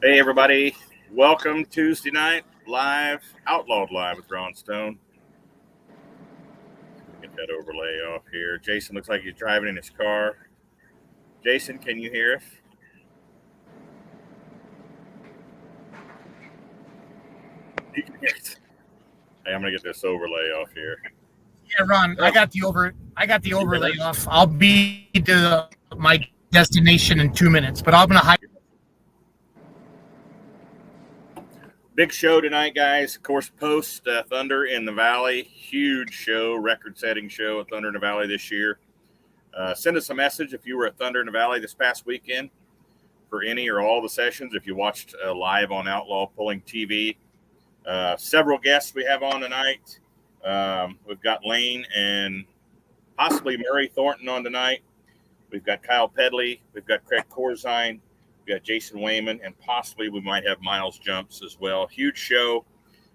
Hey, everybody. Welcome Tuesday night live, Outlawed Live with Ron Stone. Get that overlay off here. Jason looks like he's driving in his car. Jason, can you hear us? You can hear us. Hey, I'm going to get this overlay off here. Yeah, Ron, I got the overlay off. I'll be to my destination in 2 minutes, but I'm gonna hide. Big show tonight, guys. Of course, post Thunder in the Valley. Huge show, record-setting show at Thunder in the Valley this year. Send us a message if you were at Thunder in the Valley this past weekend for any or all the sessions. If you watched live on Outlaw Pulling TV, several guests we have on tonight. We've got Layne and possibly Layne Thornton on tonight. We've got Kyle Pedley. We've got Craig Corzine. We've got Jason Wayman, and possibly we might have Miles Jumps as well. Huge show,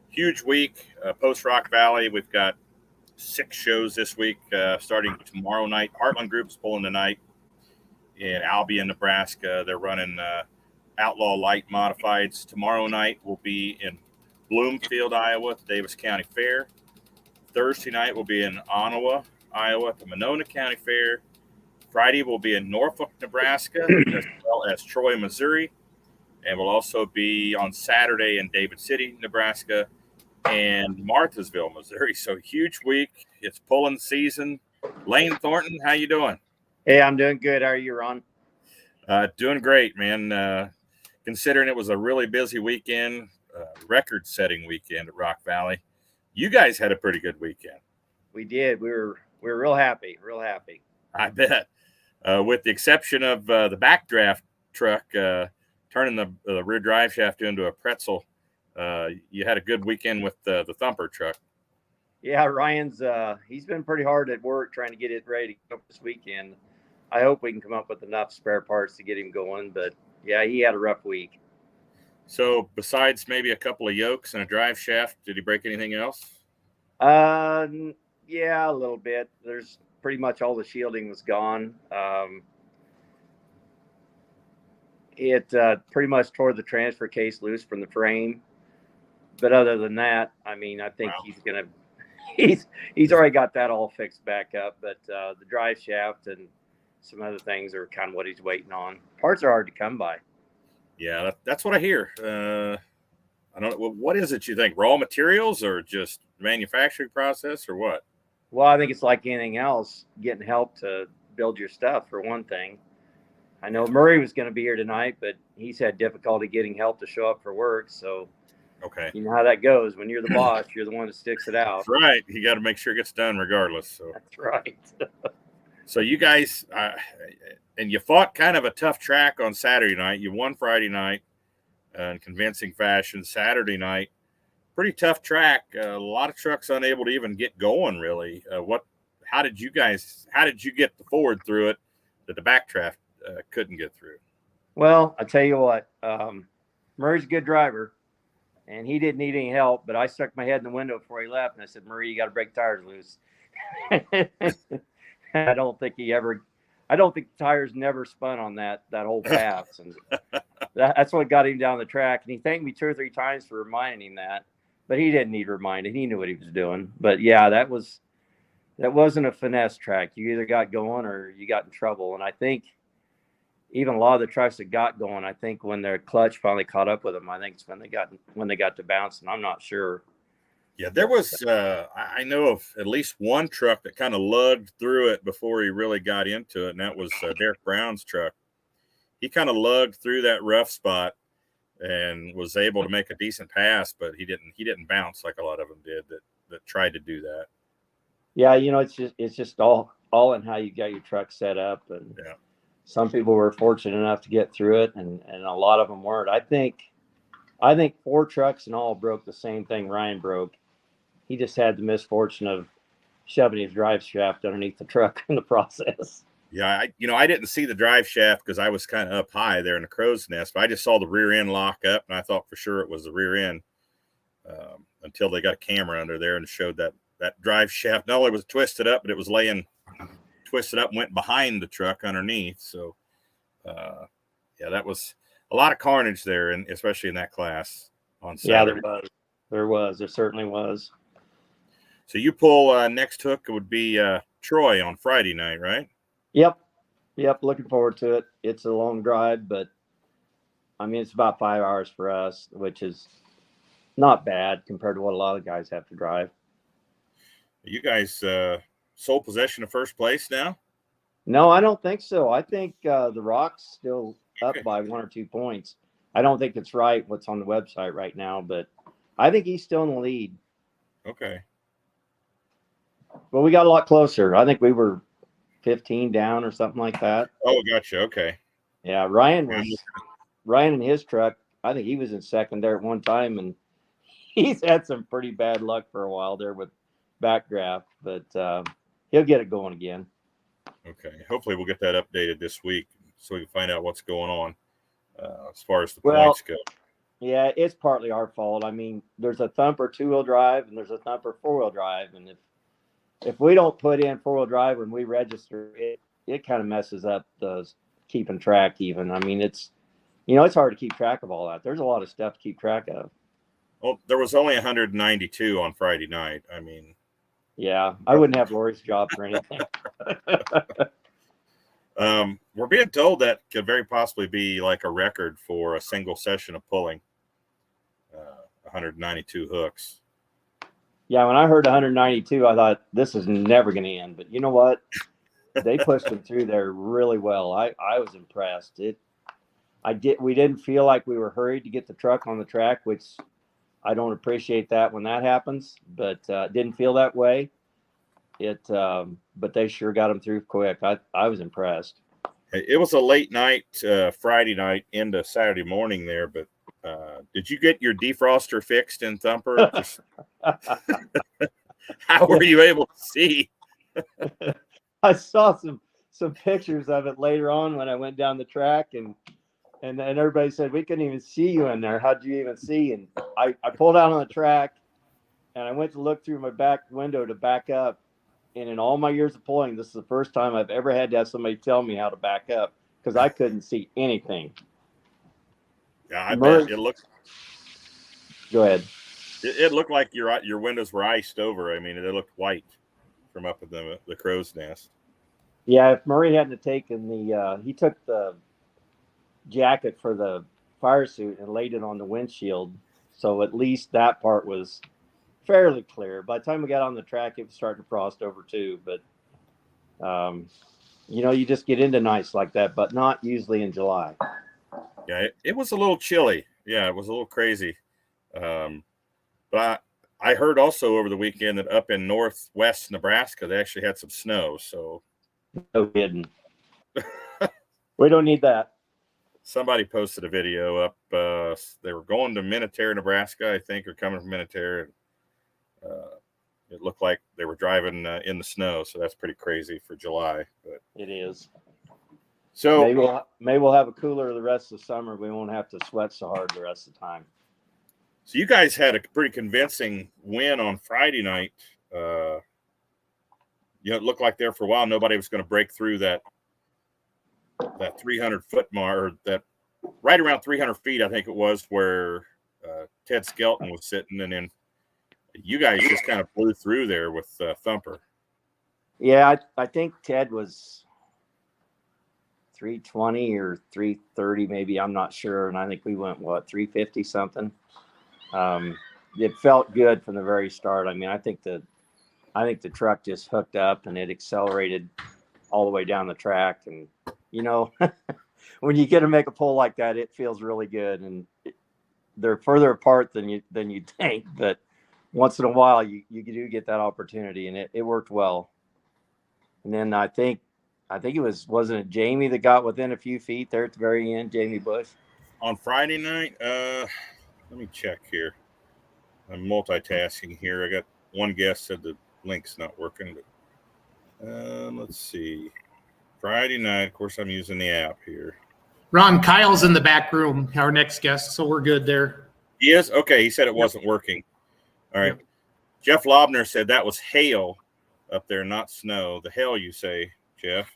huge week. Post Rock Valley, we've got 6 shows this week, starting tomorrow night. Heartland Group's pulling tonight in Albion, Nebraska. They're running Outlaw Light Modifieds. Tomorrow night will be in Bloomfield, Iowa, at the Davis County Fair. Thursday night will be in Ottawa, Iowa, at the Monona County Fair. Friday will be in Norfolk, Nebraska, as well as Troy, Missouri. And we'll also be on Saturday in David City, Nebraska, and Marthasville, Missouri. So huge week. It's pulling season. Layne Thornton, how you doing? Hey, I'm doing good. How are you, Ron? Doing great, man. Considering it was a really busy weekend, record-setting weekend at Rock Valley. You guys had a pretty good weekend. We did. We were real happy. Real happy. I bet. With the exception of the backdraft truck turning the rear drive shaft into a pretzel, you had a good weekend with the thumper truck. Yeah, Ryan's he's been pretty hard at work trying to get it ready to go this weekend. I hope we can come up with enough spare parts to get him going. But yeah, he had a rough week. So besides maybe a couple of yokes and a drive shaft, did he break anything else? Yeah, a little bit. There's pretty much all the shielding was gone. It pretty much tore the transfer case loose from the frame. But other than that, I mean, I think he's already got that all fixed back up. But the drive shaft and some other things are kind of what he's waiting on. Parts are hard to come by. Yeah, that's what I hear. I don't know. What is it you think? Raw materials or just manufacturing process or what? Well, I think it's like anything else, getting help to build your stuff for one thing. I know Murray was going to be here tonight, but he's had difficulty getting help to show up for work. So, okay, you know how that goes. When you're the boss, you're the one that sticks it out. That's right. You got to make sure it gets done regardless. So that's right. So you guys, and you fought kind of a tough track on Saturday night. You won Friday night in convincing fashion. Saturday night, pretty tough track. A lot of trucks unable to even get going. Really, how did you get the forward through it that the backdraft couldn't get through? Well, I tell you what, Murray's a good driver, and he didn't need any help. But I stuck my head in the window before he left, and I said, "Murray, you got to break tires loose." I don't think the tires never spun on that whole pass, and that's what got him down the track. And he thanked me 2 or 3 times for reminding him that. But he didn't need reminded. He knew what he was doing. But yeah, that wasn't a finesse track. You either got going or you got in trouble. And I think even a lot of the trucks that got going, I think when their clutch finally caught up with them, I think it's when they got to bouncing. I'm not sure. Yeah, there was I know of at least one truck that kind of lugged through it before he really got into it, and that was Derek Brown's truck. He kind of lugged through that rough spot and was able to make a decent pass, but he didn't bounce like a lot of them did that tried to do that. Yeah, it's just all in how you got your truck set up, and yeah. Some people were fortunate enough to get through it, and a lot of them weren't. I think 4 trucks in all broke the same thing Ryan broke. He just had the misfortune of shoving his drive shaft underneath the truck in the process. Yeah, I didn't see the drive shaft because I was kind of up high there in the crow's nest. But I just saw the rear end lock up, and I thought for sure it was the rear end until they got a camera under there and showed that drive shaft. Not only was it twisted up, but it was laying twisted up and went behind the truck underneath. So, yeah, that was a lot of carnage there, and especially in that class on Yeah, Saturday. There certainly was. So you pull next hook, it would be Troy on Friday night, right? Yep. Looking forward to it. It's a long drive, but I mean, it's about 5 hours for us, which is not bad compared to what a lot of guys have to drive. You guys sole possession of first place now? No, I don't think so. I think the Rock's still up by 1 or 2 points. I don't think it's right what's on the website right now, but I think he's still in the lead. Okay. But we got a lot closer. I think we were 15 down or something like that. Oh, gotcha. Okay. Yeah, Ryan in his truck. I think he was in second there at one time, and he's had some pretty bad luck for a while there with backdraft, but he'll get it going again. Okay. Hopefully we'll get that updated this week so we can find out what's going on as far as the points go. Yeah, it's partly our fault. I mean, there's a Thumper 2-wheel drive and there's a Thumper 4-wheel drive, and if we don't put in 4-wheel drive when we register, it kind of messes up the keeping track even. I mean, it's hard to keep track of all that. There's a lot of stuff to keep track of. Well, there was only 192 on Friday night. I mean, yeah, I wouldn't have Lori's job for anything. We're being told that could very possibly be like a record for a single session of pulling 192 hooks. Yeah, when I heard 192, I thought this is never going to end. But you know what? They pushed them through there really well. I was impressed. We didn't feel like we were hurried to get the truck on the track, which I don't appreciate that when that happens, but didn't feel that way. But they sure got them through quick. I was impressed. It was a late night, Friday night into Saturday morning there, but did you get your defroster fixed in Thumper? How were you able to see? I saw some pictures of it later on when I went down the track, and everybody said, we couldn't even see you in there. How'd you even see? And I pulled out on the track, and I went to look through my back window to back up. And in all my years of pulling, this is the first time I've ever had to have somebody tell me how to back up because I couldn't see anything. Yeah, I bet it looked. Go ahead. It looked like your windows were iced over. I mean, they looked white from up at the crow's nest. Yeah, if Murray hadn't taken he took the jacket for the fire suit and laid it on the windshield, so at least that part was fairly clear. By the time we got on the track, it was starting to frost over too. But you just get into nights like that, but not usually in July. Yeah, it was a little chilly. Yeah, it was a little crazy. But I heard also over the weekend that up in northwest Nebraska, they actually had some snow. So no kidding. We don't need that. Somebody posted a video up. They were going to Minnetonka, Nebraska, I think, or coming from Minnetonka. It looked like they were driving in the snow, so that's pretty crazy for July. But it is. So maybe we'll have a cooler the rest of the summer. We won't have to sweat so hard the rest of the time. So you guys had a pretty convincing win on Friday night. It looked like there for a while nobody was going to break through that 300-foot mark, or that right around 300 feet, I think it was, where Ted Skelton was sitting, and then you guys just kind of blew through there with Thumper. Yeah, I think Ted was 320 or 330 maybe. I'm not sure. And I think we went, 350 something. It felt good from the very start. I mean, I think the truck just hooked up and it accelerated all the way down the track. And, when you get to make a pull like that, it feels really good. And they're further apart than you think, but once in a while you do get that opportunity, and it worked well. And then I think wasn't it Jamie that got within a few feet there at the very end, Jamie Bush? On Friday night, let me check here. I'm multitasking here. I got one guest said the link's not working, but let's see. Friday night, of course, I'm using the app here. Ron, Kyle's in the back room, our next guest, so we're good there. He is? Okay, he said it wasn't working. All right. Yep. Jeff Lobner said that was hail up there, not snow. The hail, you say, Jeff?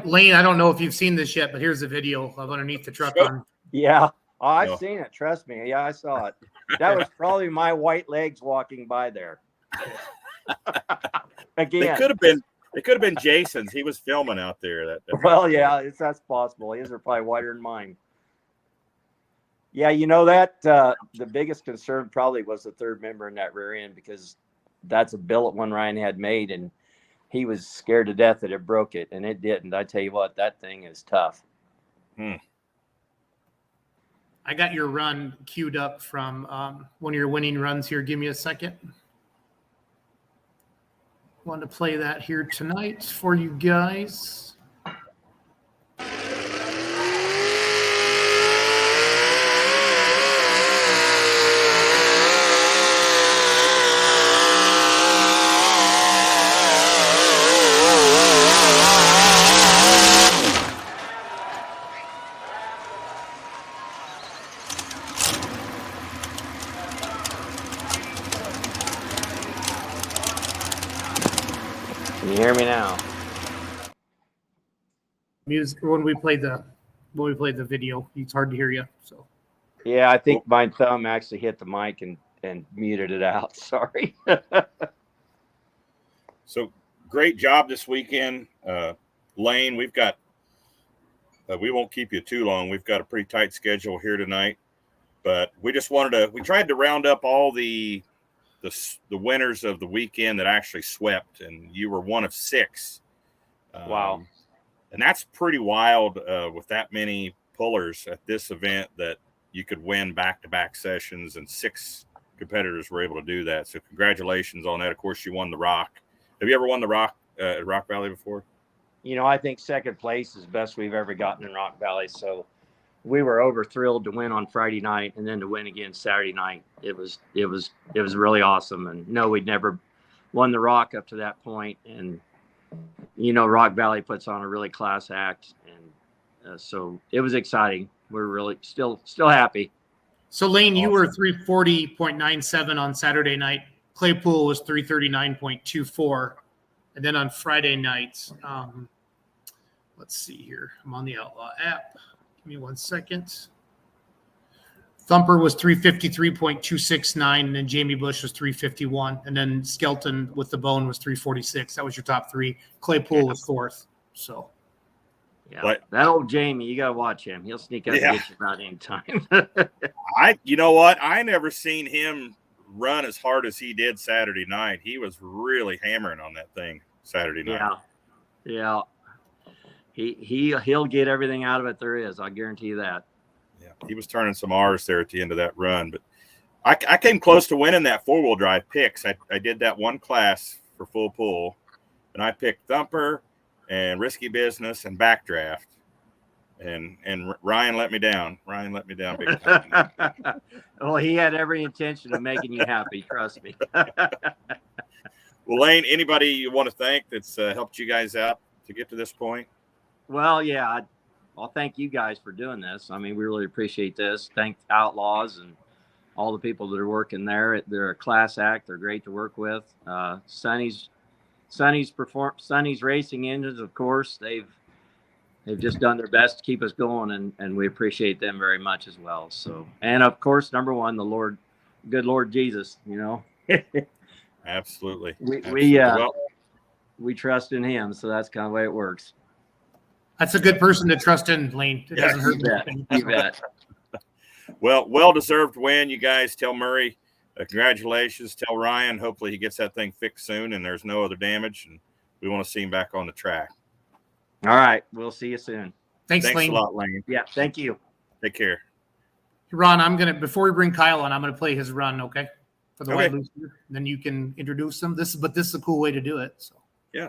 Layne, I don't know if you've seen this yet, but here's a video of underneath the truck on. Yeah. Oh, I've No. seen it. Trust me. Yeah, I saw it. That was probably my white legs walking by there. Again. It could have been Jason's. He was filming out there. That Well, yeah, that's possible. His are probably whiter than mine. Yeah, you know that the biggest concern probably was the third member in that rear end, because that's a billet one Ryan had made, and he was scared to death that it broke it, and it didn't. I tell you what, that thing is tough. I got your run queued up from one of your winning runs here. Give me a second. Want to play that here tonight for you guys. Can you hear me now? Music when we played the video, it's hard to hear you. So Yeah, I think my thumb actually hit the mic and muted it out. Sorry. So great job this weekend, Layne. We've got. We won't keep you too long. We've got a pretty tight schedule here tonight, but we just wanted to. We tried to round up all the winners of the weekend that actually swept, and you were one of 6. Wow. And that's pretty wild with that many pullers at this event, that you could win back-to-back sessions, and 6 competitors were able to do that. So congratulations on that. Of course, you won the Rock. Have you ever won the Rock at Rock Valley before? You know, I think second place is best we've ever gotten in Rock Valley. So we were over thrilled to win on Friday night, and then to win again Saturday night. It was really awesome. And no, we'd never won the Rock up to that point. And, you know, Rock Valley puts on a really class act. And so it was exciting. We're really still happy. So Layne, you were 340.97 on Saturday night. Claypool was 339.24. And then on Friday night, let's see here. I'm on the Outlaw app. Give me 1 second. Thumper was 353.269, and then Jamie Bush was 351, and then Skelton with the bone was 346. That was your top 3. Claypool was 4th. So, yeah, but, that old Jamie, you gotta watch him. He'll sneak up and get you about any time. You know what? I never seen him run as hard as he did Saturday night. He was really hammering on that thing Saturday night. Yeah. He'll get everything out of it there is. I guarantee you that. Yeah, he was turning some R's there at the end of that run. But I came close to winning that 4-wheel drive picks. I did that one class for full pull, and I picked Thumper and Risky Business and Backdraft. And Ryan let me down. Big time. Well, he had every intention of making you happy. Trust me. Well, Layne, anybody you want to thank that's helped you guys out to get to this point? Well, yeah, I'll thank you guys for doing this. I mean, we really appreciate this. Thank Outlaws and all the people that are working there. They're a class act. They're great to work with. Sonny's Racing Engines, of course. They've just done their best to keep us going, and we appreciate them very much as well. So, and of course, number one, the good Lord Jesus, you know. Absolutely. We trust in him, so that's kind of the way it works. That's a good person to trust in, Layne. It doesn't hurt anything. You bet. Well-deserved win, you guys. Tell Murray congratulations. Tell Ryan hopefully he gets that thing fixed soon and there's no other damage, and we want to see him back on the track. All right. We'll see you soon. Thanks Layne. A lot, Layne. Yeah, thank you. Take care. Ron, before we bring Kyle on, I'm going to play his run, okay? For the White Loser. Then you can introduce him. This is a cool way to do it. So. Yeah.